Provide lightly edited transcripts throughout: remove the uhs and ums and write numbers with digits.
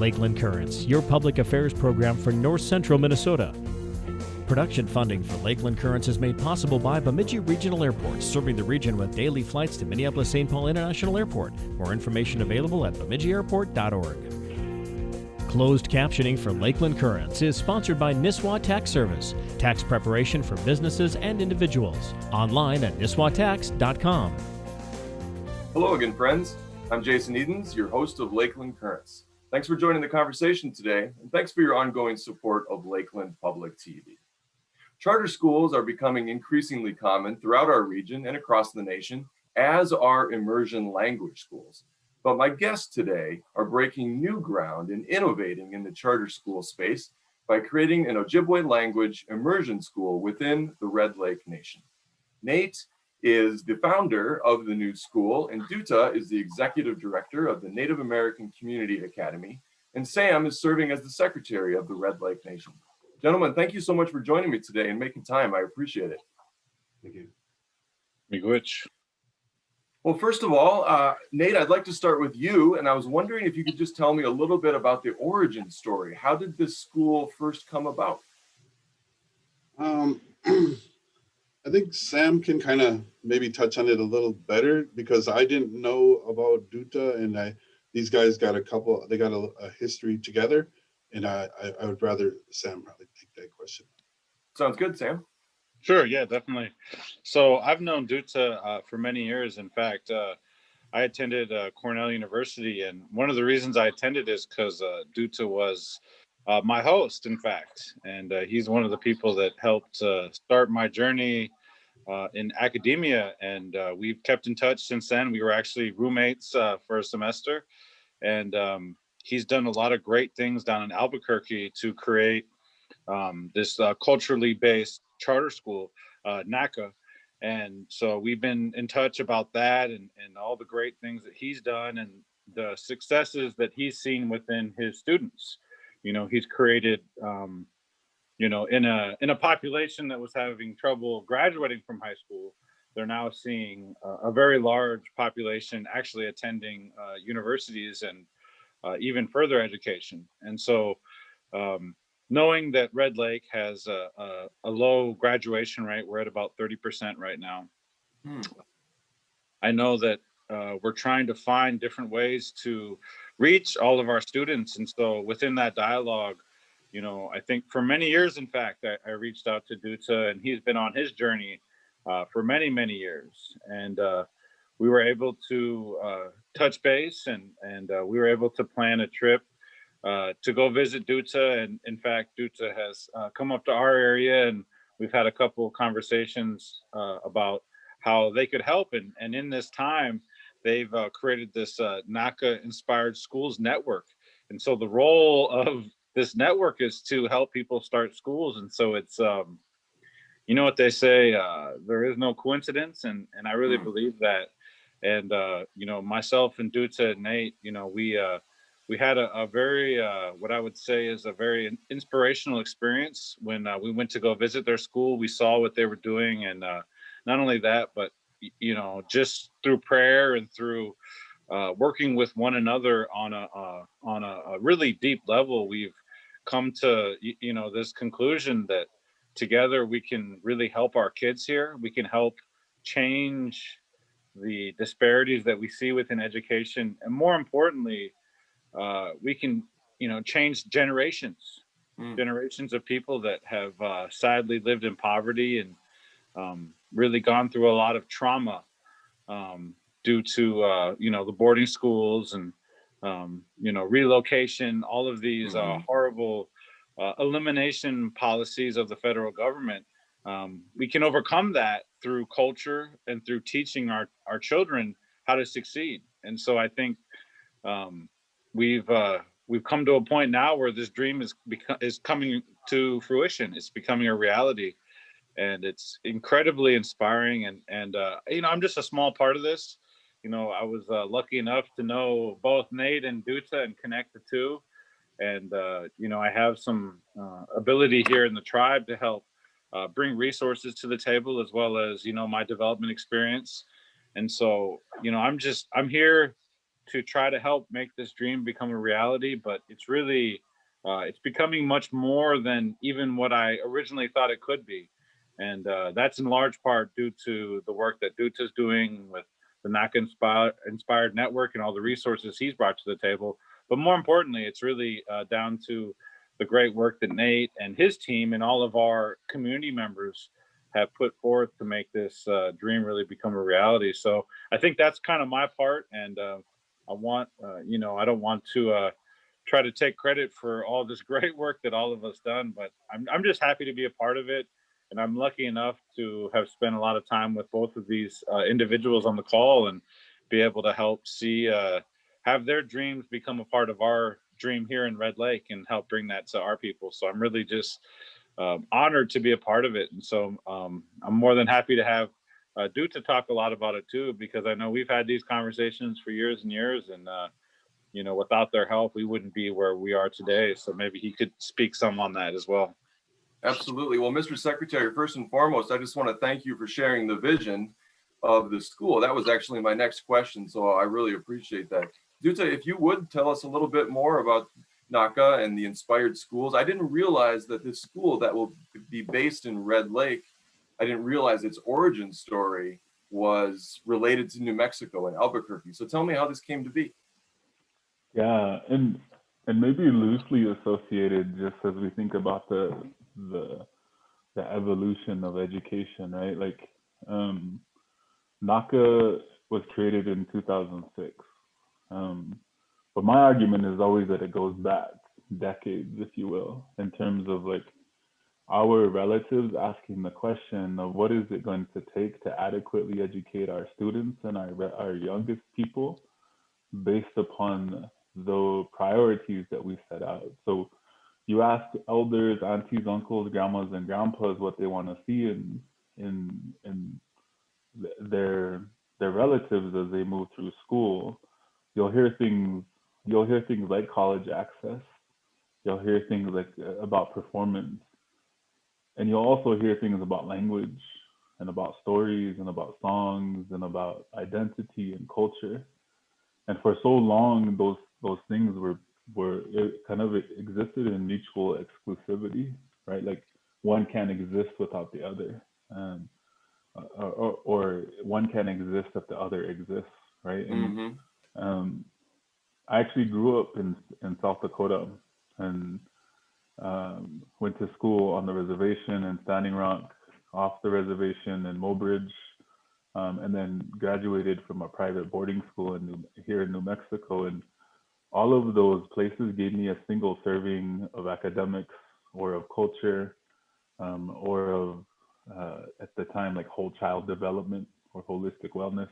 Lakeland Currents, your public affairs program for North Central Minnesota. Production funding for Lakeland Currents is made possible by Bemidji Regional Airport, serving the region with daily flights to Minneapolis-St. Paul International Airport. More information available at bemidjiairport.org. Closed captioning for Lakeland Currents is sponsored by Nisswa Tax Service, tax preparation for businesses and individuals. Online at nisswatax.com. Hello again, friends. I'm Jason Edens, your host of Lakeland Currents. Thanks for joining the conversation today, and thanks for your ongoing support of Lakeland Public TV. Charter schools are becoming increasingly common throughout our region and across the nation, as are immersion language schools. But my guests today are breaking new ground and innovating in the charter school space by creating an Ojibwe language immersion school within the Red Lake Nation. Nate is the founder of the new school, and Duta is the executive director of the Native American Community Academy, and Sam is serving as the secretary of the Red Lake Nation. Gentlemen, thank you so much for joining me today and making time. I appreciate it. Thank you. Miigwech. Well, first of all, Nate, I'd like to start with you, and I was wondering if you could just tell me a little bit about the origin story. How did this school first come about? I think Sam can kind of maybe touch on it a little better because I didn't know about Duta, and these guys got a history together, and I would rather Sam probably take that question. Sounds good, Sam. Sure, yeah, definitely. So I've known Duta for many years. In fact, I attended Cornell University, and one of the reasons I attended is because Duta was my host, in fact, and he's one of the people that helped start my journey in academia, and we've kept in touch since then. We were actually roommates for a semester, and he's done a lot of great things down in Albuquerque to create this culturally based charter school, NACA. And so we've been in touch about that and all the great things that he's done and the successes that he's seen within his students. You know, he's created, you know, in a population that was having trouble graduating from high school, they're now seeing a very large population actually attending universities and even further education. And so knowing that Red Lake has a low graduation rate, we're at about 30% right now. I know that we're trying to find different ways to reach all of our students. And so within that dialogue, you know, I think for many years, in fact, I reached out to Duta, and he's been on his journey for many, many years. And we were able to touch base, and we were able to plan a trip to go visit Duta. And in fact, Duta has come up to our area, and we've had a couple of conversations about how they could help. And in this time, they've created this NACA Inspired Schools Network. And so the role of this network is to help people start schools. And so it's, you know what they say, there is no coincidence. And I really believe that. And, you know, myself and Duta and Nate, you know, we had a very, what I would say is a very inspirational experience when we went to go visit their school. We saw what they were doing. And not only that, but, you know, just through prayer and through working with one another on a really deep level, we've come to, you know, this conclusion that together we can really help our kids here. We can help change the disparities that we see within education. And more importantly, we can, you know, change generations of people that have sadly lived in poverty and really gone through a lot of trauma due to, you know, the boarding schools and, you know, relocation, all of these horrible elimination policies of the federal government. We can overcome that through culture and through teaching our children how to succeed. And so I think we've come to a point now where this dream is coming to fruition. It's becoming a reality, and it's incredibly inspiring. And you know, I'm just a small part of this. You know, I was lucky enough to know both Nate and Duta and connect the two. And you know, I have some ability here in the tribe to help bring resources to the table, as well as, you know, my development experience. And so, you know, I'm here to try to help make this dream become a reality, but it's really it's becoming much more than even what I originally thought it could be. And that's in large part due to the work that Duta is doing with the NACA Inspired Network and all the resources he's brought to the table. But more importantly, it's really down to the great work that Nate and his team and all of our community members have put forth to make this dream really become a reality. So I think that's kind of my part. And I want, I don't want to try to take credit for all this great work that all of us done, but I'm just happy to be a part of it. And I'm lucky enough to have spent a lot of time with both of these individuals on the call and be able to help see, have their dreams become a part of our dream here in Red Lake and help bring that to our people. So I'm really just honored to be a part of it. And so I'm more than happy to have Duta talk a lot about it too, because I know we've had these conversations for years and years, and without their help, we wouldn't be where we are today. So maybe he could speak some on that as well. Absolutely. Well, Mr. Secretary, first and foremost, I just want to thank you for sharing the vision of the school. That was actually my next question, so I really appreciate that. Duta, if you would tell us a little bit more about NACA and the Inspired Schools. I didn't realize that this school that will be based in Red Lake, I didn't realize its origin story was related to New Mexico and Albuquerque. So tell me how this came to be. Yeah, and maybe loosely associated, just as we think about the evolution of education, right? Like NACA was created in 2006. But my argument is always that it goes back decades, if you will, in terms of like our relatives asking the question of what is it going to take to adequately educate our students and our youngest people based upon the priorities that we set out. So you ask elders, aunties, uncles, grandmas, and grandpas what they want to see in their relatives as they move through school. You'll hear things like college access. You'll hear things like about performance, and you'll also hear things about language and about stories and about songs and about identity and culture. And for so long, those things were kind of existed in mutual exclusivity, right? Like one can't exist without the other, or one can't exist if the other exists, right? And I actually grew up in South Dakota and went to school on the reservation in Standing Rock, off the reservation in Mobridge, and then graduated from a private boarding school here in New Mexico. And all of those places gave me a single serving of academics or of culture, or of, at the time, like whole child development or holistic wellness.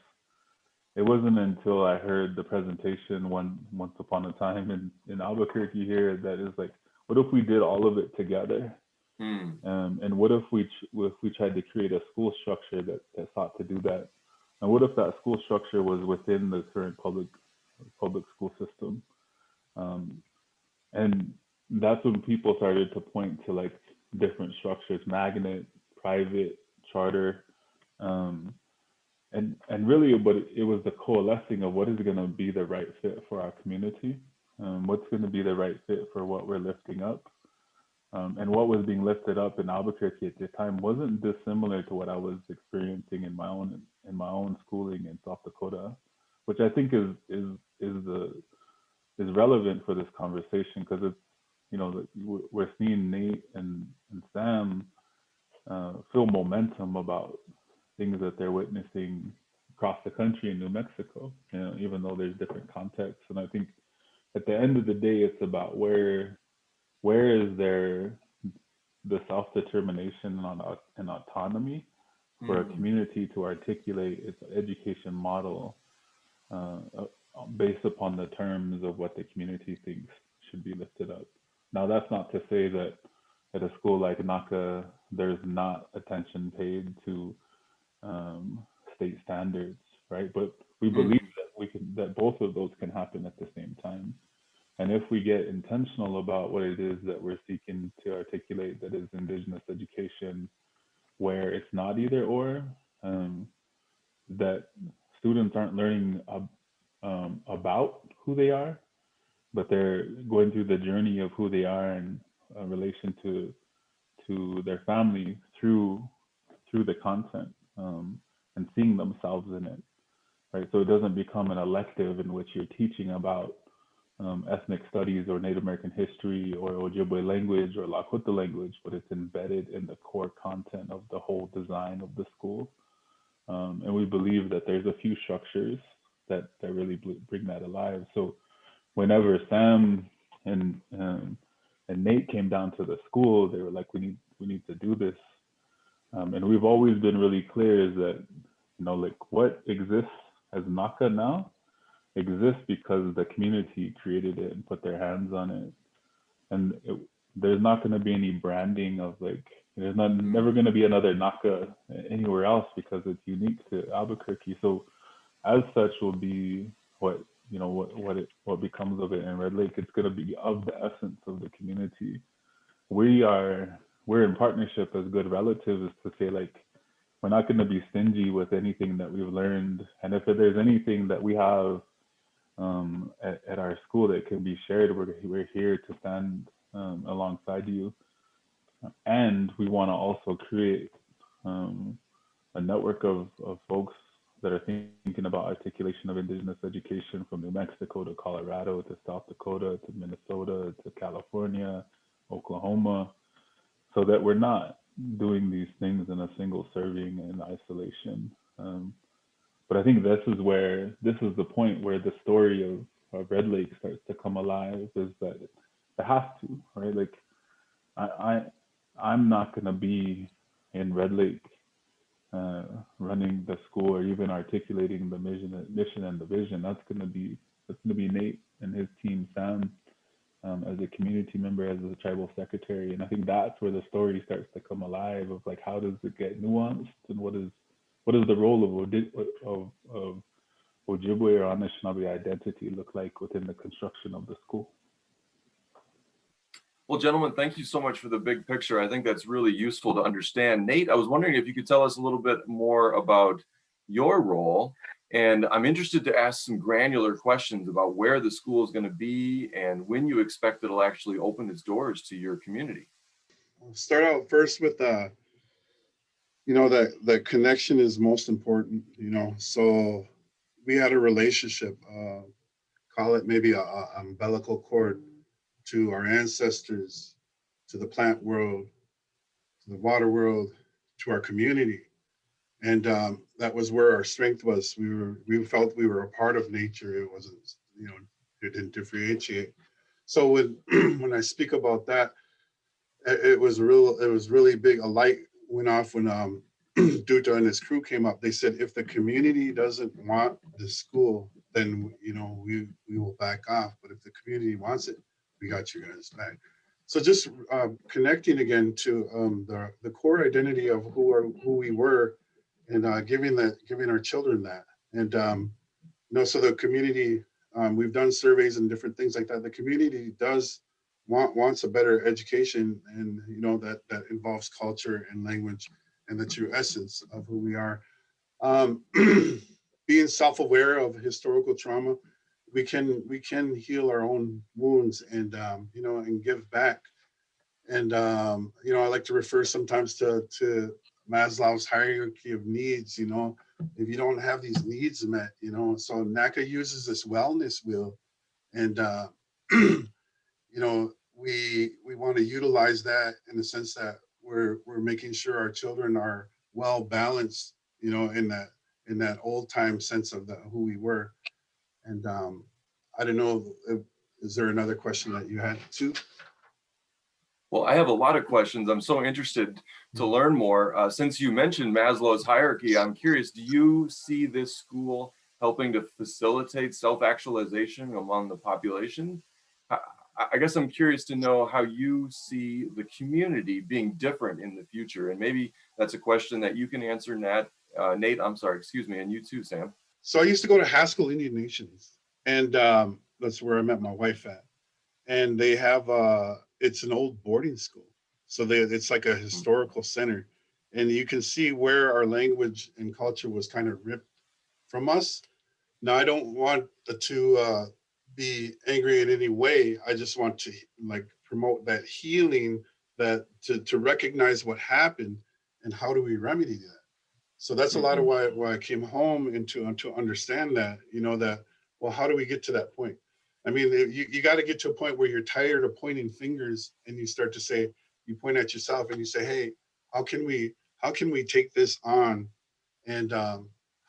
It wasn't until I heard the presentation once upon a time in Albuquerque here that is like, what if we did all of it together? And what if we tried to create a school structure that sought to do that? And what if that school structure was within the current public school system? And that's when people started to point to like different structures: magnet, private, charter, and really, but it was the coalescing of what is going to be the right fit for our community, what's going to be the right fit for what we're lifting up. And what was being lifted up in Albuquerque at the time wasn't dissimilar to what I was experiencing in my own schooling in South Dakota, which I think is relevant for this conversation, because it's, we're seeing Nate and Sam feel momentum about things that they're witnessing across the country in New Mexico, even though there's different contexts. And I think at the end of the day, it's about where is there the self-determination and autonomy for a community to articulate its education model based upon the terms of what the community thinks should be lifted up. Now, that's not to say that at a school like NACA, there's not attention paid to state standards, right? But we believe that both of those can happen at the same time. And if we get intentional about what it is that we're seeking to articulate, that is Indigenous education, where it's not either or, that students aren't learning about who they are, but they're going through the journey of who they are in relation to their family through the content, and seeing themselves in it, right? So it doesn't become an elective in which you're teaching about ethnic studies or Native American history or Ojibwe language or Lakota language, but it's embedded in the core content of the whole design of the school. And we believe that there's a few structures that really bring that alive. So whenever Sam and Nate came down to the school, they were like, we need to do this. And we've always been really clear is that, like what exists as NACA now exists because the community created it and put their hands on it. And there's not going to be any branding of like, there's never going to be another NACA anywhere else because it's unique to Albuquerque. So as such will be what becomes of it in Red Lake. It's going to be of the essence of the community. We're in partnership as good relatives to say like, we're not going to be stingy with anything that we've learned. And if there's anything that we have at our school that can be shared, we're here to stand alongside you. And we want to also create a network of folks that are thinking about articulation of Indigenous education from New Mexico to Colorado to South Dakota to Minnesota to California, Oklahoma, so that we're not doing these things in a single serving in isolation. But I think this is the point where the story of Red Lake starts to come alive, is that it has to, right? Like I'm not gonna be in Red Lake running the school or even articulating the mission and the vision. That's gonna be Nate and his team, Sam, as a community member, as a tribal secretary. And I think that's where the story starts to come alive of like, how does it get nuanced, and what is the role of Ojibwe or Anishinaabe identity look like within the construction of the school? Well, gentlemen, thank you so much for the big picture. I think that's really useful to understand. Nate, I was wondering if you could tell us a little bit more about your role. And I'm interested to ask some granular questions about where the school is going to be and when you expect it'll actually open its doors to your community. I'll start out first with that connection is most important, so we had a relationship, call it maybe a umbilical cord to our ancestors, to the plant world, to the water world, to our community. And that was where our strength was. We felt we were a part of nature. It wasn't, it didn't differentiate. So when I speak about that, it was really big. A light went off when Duta and his crew came up. They said, if the community doesn't want the school, then we will back off. But if the community wants it, we got you guys back. So just connecting again to the core identity of who we were, and giving our children that. And so the community, we've done surveys and different things like that. The community wants a better education, and that involves culture and language and the true essence of who we are. Being self-aware of historical trauma, we can heal our own wounds and and give back. And I like to refer sometimes to Maslow's hierarchy of needs. If you don't have these needs met, so NACA uses this wellness wheel, and we want to utilize that in the sense that we're making sure our children are well balanced, in that old time sense of who we were. And I don't know, is there another question that you had too? Well, I have a lot of questions. I'm so interested to learn more. Since you mentioned Maslow's hierarchy, I'm curious, do you see this school helping to facilitate self-actualization among the population? I guess I'm curious to know how you see the community being different in the future. And maybe that's a question that you can answer, Nate, I'm sorry, excuse me, and you too, Sam. So I used to go to Haskell Indian Nations, and that's where I met my wife at. And they have, it's an old boarding school. So it's like a historical center. And you can see where our language and culture was kind of ripped from us. Now, I don't want to be angry in any way. I just want to like promote that healing, that to recognize what happened and how do we remedy that. So that's a lot of why I came home and to understand that, that, well, how do we get to that point? I mean, you got to get to a point where you're tired of pointing fingers and you start to say, you point at yourself and you say, hey, how can we take this on and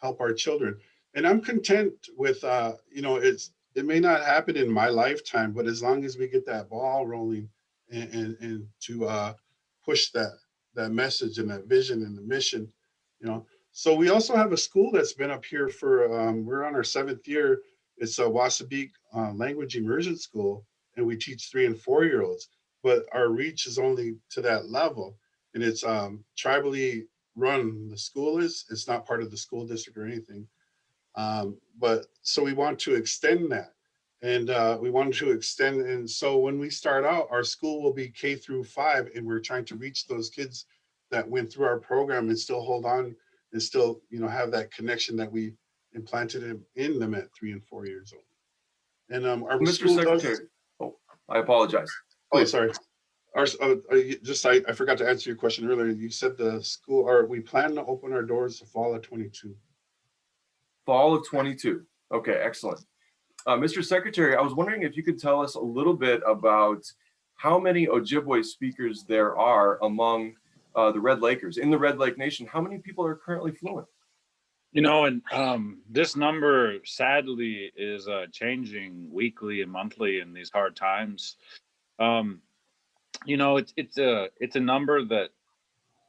help our children? And I'm content with, it may not happen in my lifetime, but as long as we get that ball rolling and to push that message and that vision and the mission, you know. So we also have a school that's been up here for, we're on our 7th year. It's a Wasabic language immersion school, and we teach 3 and 4-year-olds, but our reach is only to that level. And it's tribally run, the school is, it's not part of the school district or anything. But so we want to extend that. And we wanted to extend. And so when we start out, our school will be K through 5, and we're trying to reach those kids that went through our program and still hold on and still, have that connection that we implanted in them at 3 and 4 years old. And our Mr. school Secretary, I apologize. Please. Sorry. I forgot to answer your question earlier. You said the school, or we plan to open our doors the fall of 22. Fall of 22. Okay, excellent. Mr. Secretary, I was wondering if you could tell us a little bit about how many Ojibwe speakers there are among the Red Lakers. In the Red Lake Nation, how many people are currently fluent? And this number sadly is changing weekly and monthly in these hard times. It's a number that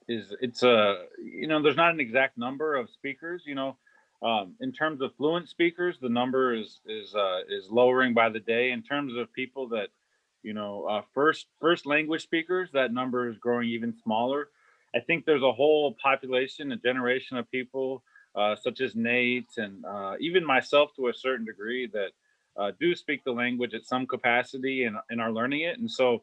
there's not an exact number of speakers. In terms of fluent speakers, the number is lowering by the day. In terms of people that first language speakers, that number is growing even smaller. I think there's a whole population, a generation of people such as Nate and even myself to a certain degree that do speak the language at some capacity and are learning it. And so,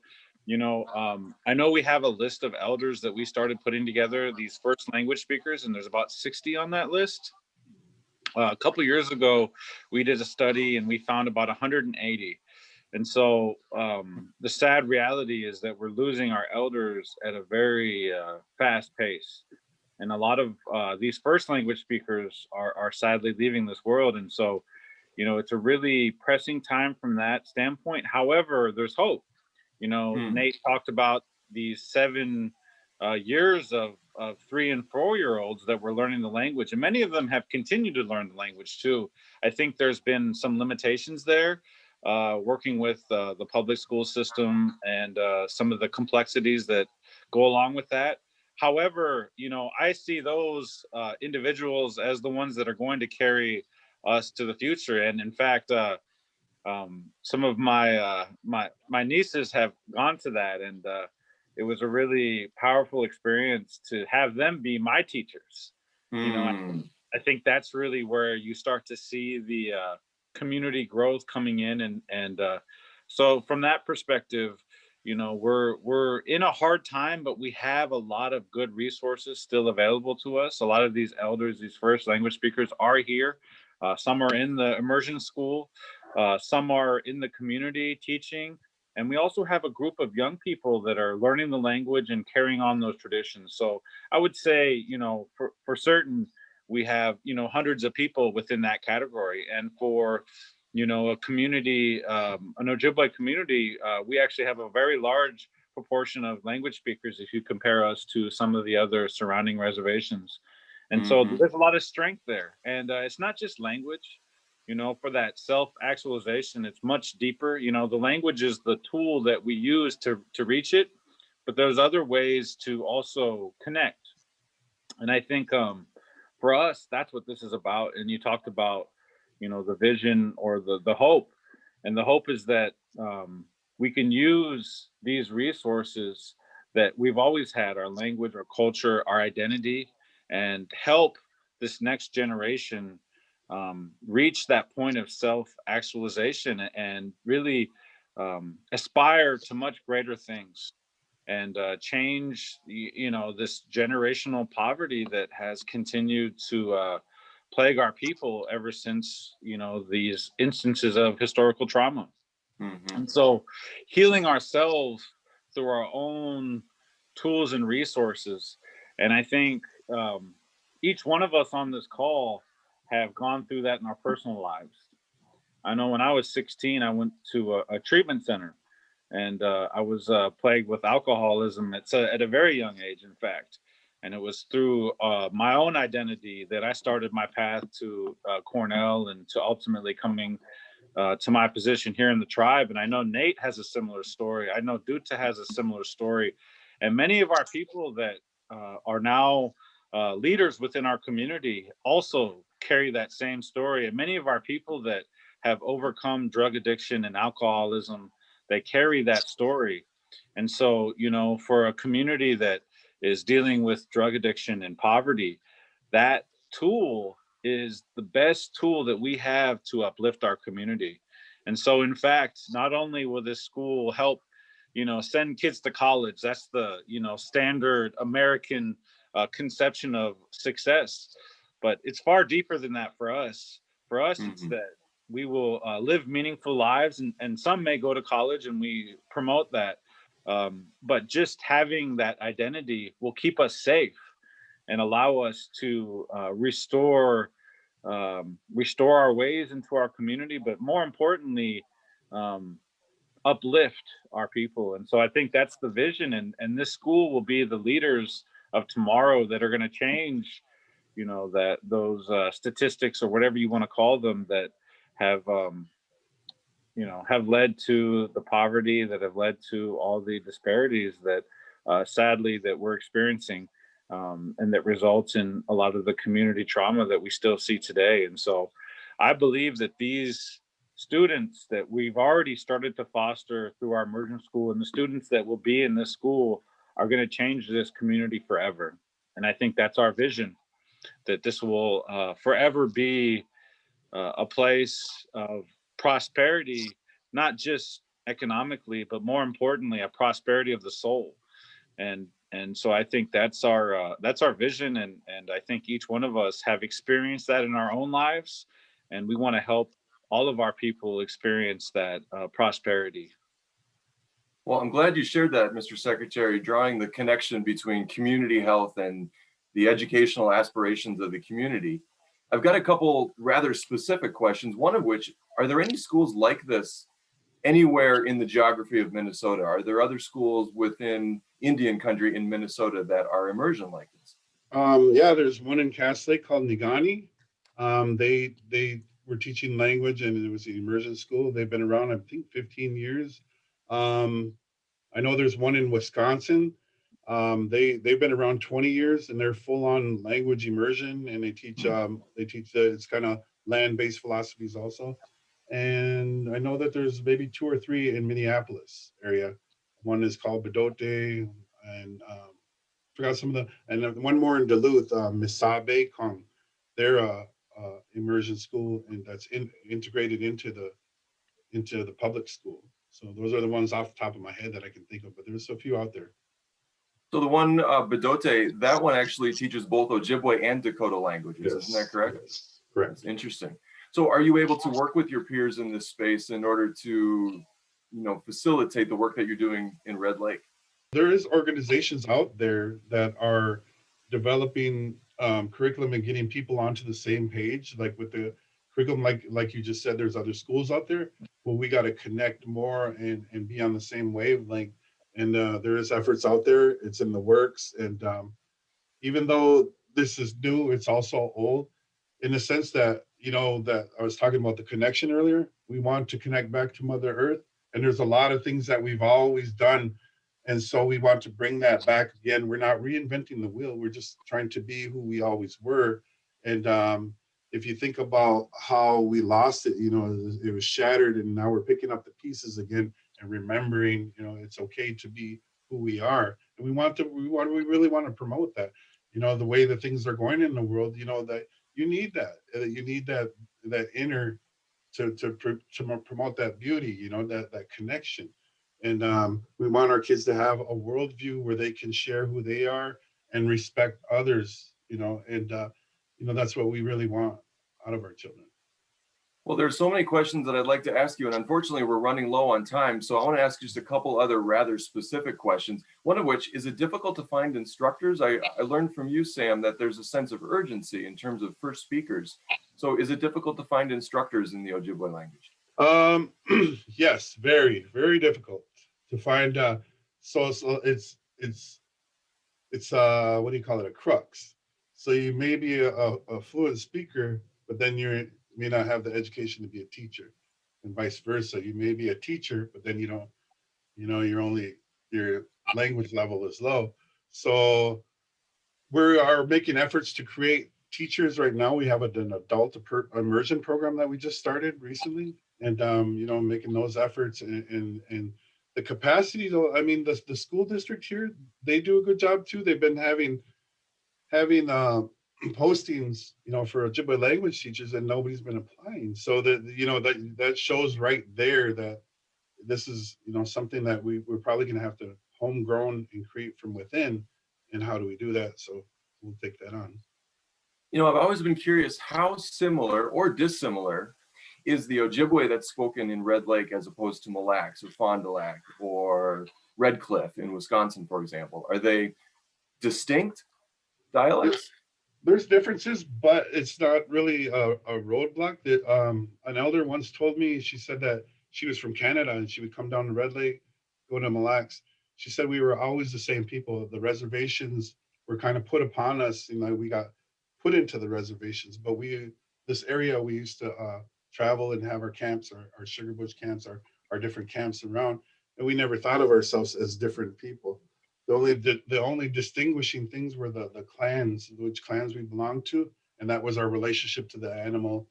I know we have a list of elders that we started putting together, these first language speakers, and there's about 60 on that list. A couple of years ago, we did a study and we found about 180. And so the sad reality is that we're losing our elders at a very fast pace. And a lot of these first language speakers are sadly leaving this world. And so, it's a really pressing time from that standpoint. However, there's hope. Nate talked about these 7 years of 3 and 4-year-olds that were learning the language, and many of them have continued to learn the language too. I think there's been some limitations there, working with the public school system and some of the complexities that go along with that. However, I see those individuals as the ones that are going to carry us to the future. And in fact, some of my nieces have gone to that, and it was a really powerful experience to have them be my teachers. I think that's really where you start to see the community growth coming in, and so from that perspective, we're in a hard time, but we have a lot of good resources still available to us. A lot of these elders, these first language speakers, are here. Some are in the immersion school. Some are in the community teaching. And we also have a group of young people that are learning the language and carrying on those traditions. So I would say, for certain, we have, hundreds of people within that category. And for, a community, an Ojibwe community, we actually have a very large proportion of language speakers if you compare us to some of the other surrounding reservations. And so there's a lot of strength there. And it's not just language. For that self-actualization, it's much deeper. The language is the tool that we use to reach it, but there's other ways to also connect. And I think for us, that's what this is about. And you talked about, the vision or the hope. And the hope is that we can use these resources that we've always had, our language, our culture, our identity, and help this next generation reach that point of self-actualization and really aspire to much greater things and change, this generational poverty that has continued to plague our people ever since, these instances of historical trauma. And so healing ourselves through our own tools and resources. And I think each one of us on this call have gone through that in our personal lives. I know when I was 16, I went to a treatment center, and I was plagued with alcoholism at a very young age, in fact. And it was through my own identity that I started my path to Cornell and to ultimately coming to my position here in the tribe. And I know Nate has a similar story. I know Duta has a similar story. And many of our people that are now leaders within our community also carry that same story. And many of our people that have overcome drug addiction and alcoholism, they carry that story. And so, for a community that is dealing with drug addiction and poverty, that tool is the best tool that we have to uplift our community. And so, in fact, not only will this school help, send kids to college, that's the, standard American conception of success, but it's far deeper than that for us. For us, it's that we will live meaningful lives, and some may go to college, and we promote that. But just having that identity will keep us safe and allow us to restore our ways into our community, but more importantly, uplift our people. And so I think that's the vision, and this school will be the leaders of tomorrow that are going to change, that those statistics or whatever you want to call them that have have led to the poverty, that have led to all the disparities that sadly that we're experiencing, and that results in a lot of the community trauma that we still see today. And so I believe that these students that we've already started to foster through our immersion school, and the students that will be in this school, are going to change this community forever. And I think that's our vision, that this will forever be a place of prosperity, not just economically, but more importantly, a prosperity of the soul. And so I think that's our vision, and I think each one of us have experienced that in our own lives, and we want to help all of our people experience that prosperity. Well, I'm glad you shared that, Mr. Secretary, drawing the connection between community health and the educational aspirations of the community. I've got a couple rather specific questions, one of which, are there any schools like this anywhere in the geography of Minnesota? Are there other schools within Indian country in Minnesota that are immersion like this? Yeah, there's one in Cass Lake called Nagani. They were teaching language, and it was the immersion school. They've been around, I think, 15 years. I know there's one in Wisconsin. They've been around 20 years, and they're full on language immersion, and they teach it's kind of land-based philosophies also. And I know that there's maybe 2 or 3 in Minneapolis area. One is called Bedote, and forgot some of the, and one more in Duluth, Misabe Kong. They're a immersion school, and that's integrated into the public school. So those are the ones off the top of my head that I can think of, but there's a few out there. So the one Bedote, that one actually teaches both Ojibwe and Dakota languages, Yes. isn't that correct? Yes, correct. That's interesting. So are you able to work with your peers in this space in order to, facilitate the work that you're doing in Red Lake? There is organizations out there that are developing curriculum and getting people onto the same page, like with the curriculum, like you just said, there's other schools out there. Well, we got to connect more and be on the same wavelength. And there is efforts out there. It's in the works. And even though this is new, it's also old in the sense that, that I was talking about the connection earlier. We want to connect back to Mother Earth. And there's a lot of things that we've always done. And so we want to bring that back again. We're not reinventing the wheel. We're just trying to be who we always were. And if you think about how we lost it, it was shattered, and now we're picking up the pieces again and remembering, it's okay to be who we are. And we really want to promote that, the way that things are going in the world, that you need that inner to promote that beauty, that connection. And we want our kids to have a worldview where they can share who they are and respect others, and that's what we really want out of our children. Well, there's so many questions that I'd like to ask you, and unfortunately we're running low on time. So I want to ask just a couple other rather specific questions. One of which, is it difficult to find instructors? I learned from you, Sam, that there's a sense of urgency in terms of first speakers. So is it difficult to find instructors in the Ojibwe language? Yes, very, very difficult to find. So it's what do you call it? A crux. So you may be a fluent speaker, but then you may not have the education to be a teacher, and vice versa. You may be a teacher, but then you don't, your language level is low. So we are making efforts to create teachers right now. We have an adult immersion program that we just started recently, and making those efforts and the capacity. Though, I mean, the school district here, they do a good job too. They've been having postings, for Ojibwe language teachers, and nobody's been applying. So that shows right there that this is, something that we're probably going to have to homegrown and create from within. And how do we do that? So we'll take that on. I've always been curious, how similar or dissimilar is the Ojibwe that's spoken in Red Lake as opposed to Mille Lacs or Fond du Lac or Red Cliff in Wisconsin, for example? Are they distinct dialects? There's differences, but it's not really a roadblock. That an elder once told me. She said that she was from Canada and she would come down to Red Lake, go to Mille Lacs. She said we were always the same people. The reservations were kind of put upon us, we got put into the reservations. But this area, we used to travel and have our camps, our sugar bush camps, our different camps around, and we never thought of ourselves as different people. The only distinguishing things were the clans, which clans we belonged to, and that was our relationship to the animal,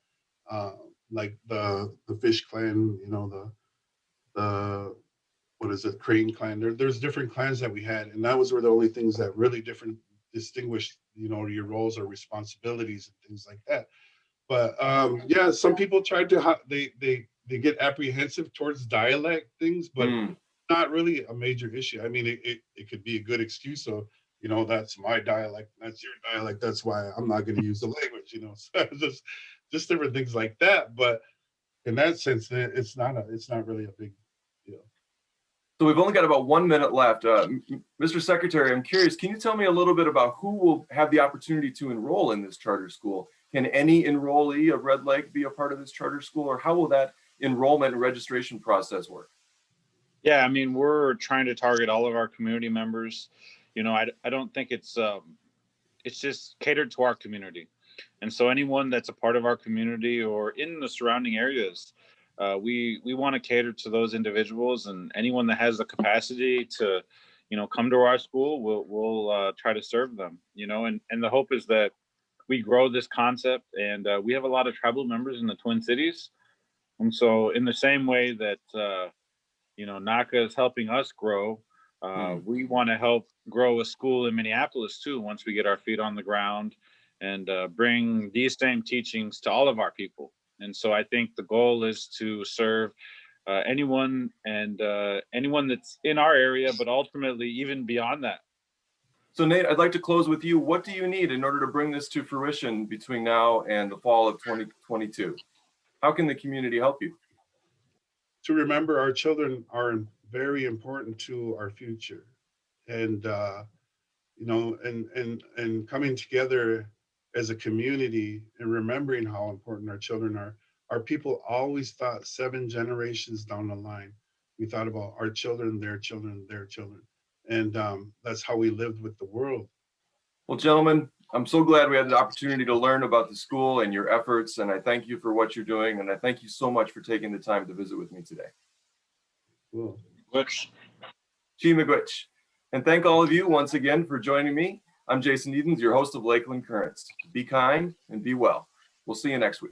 like the fish clan, the what is it, crane clan. There's different clans that we had, and that were the only things that really distinguished, your roles or responsibilities and things like that. But yeah, some people tried to they get apprehensive towards dialect things, but not really a major issue. I mean, it could be a good excuse. So, that's my dialect, that's your dialect. That's why I'm not going to use the language, So just different things like that. But in that sense, it's not really a big deal. So we've only got about 1 minute left. Mr. Secretary, I'm curious, can you tell me a little bit about who will have the opportunity to enroll in this charter school? Can any enrollee of Red Lake be a part of this charter school, or how will that enrollment and registration process work? Yeah, I mean, we're trying to target all of our community members. I don't think it's just catered to our community. And so anyone that's a part of our community or in the surrounding areas, we want to cater to those individuals, and anyone that has the capacity to, come to our school, we'll try to serve them, and the hope is that we grow this concept, and we have a lot of tribal members in the Twin Cities. And so in the same way that, NACA is helping us grow, we want to help grow a school in Minneapolis too, once we get our feet on the ground, and bring these same teachings to all of our people. And so I think the goal is to serve anyone that's in our area, but ultimately even beyond that. So Nate, I'd like to close with you. What do you need in order to bring this to fruition between now and the fall of 2022? How can the community help you? To remember our children are very important to our future, and and coming together as a community and remembering how important our children are. Our people always thought 7 generations down the line. We thought about our children, their children, their children. And that's how we lived with the world. Well, gentlemen, I'm so glad we had the opportunity to learn about the school and your efforts. And I thank you for what you're doing. And I thank you so much for taking the time to visit with me today. Cool. Chi Miigwech. And thank all of you once again for joining me. I'm Jason Edens, your host of Lakeland Currents. Be kind and be well. We'll see you next week.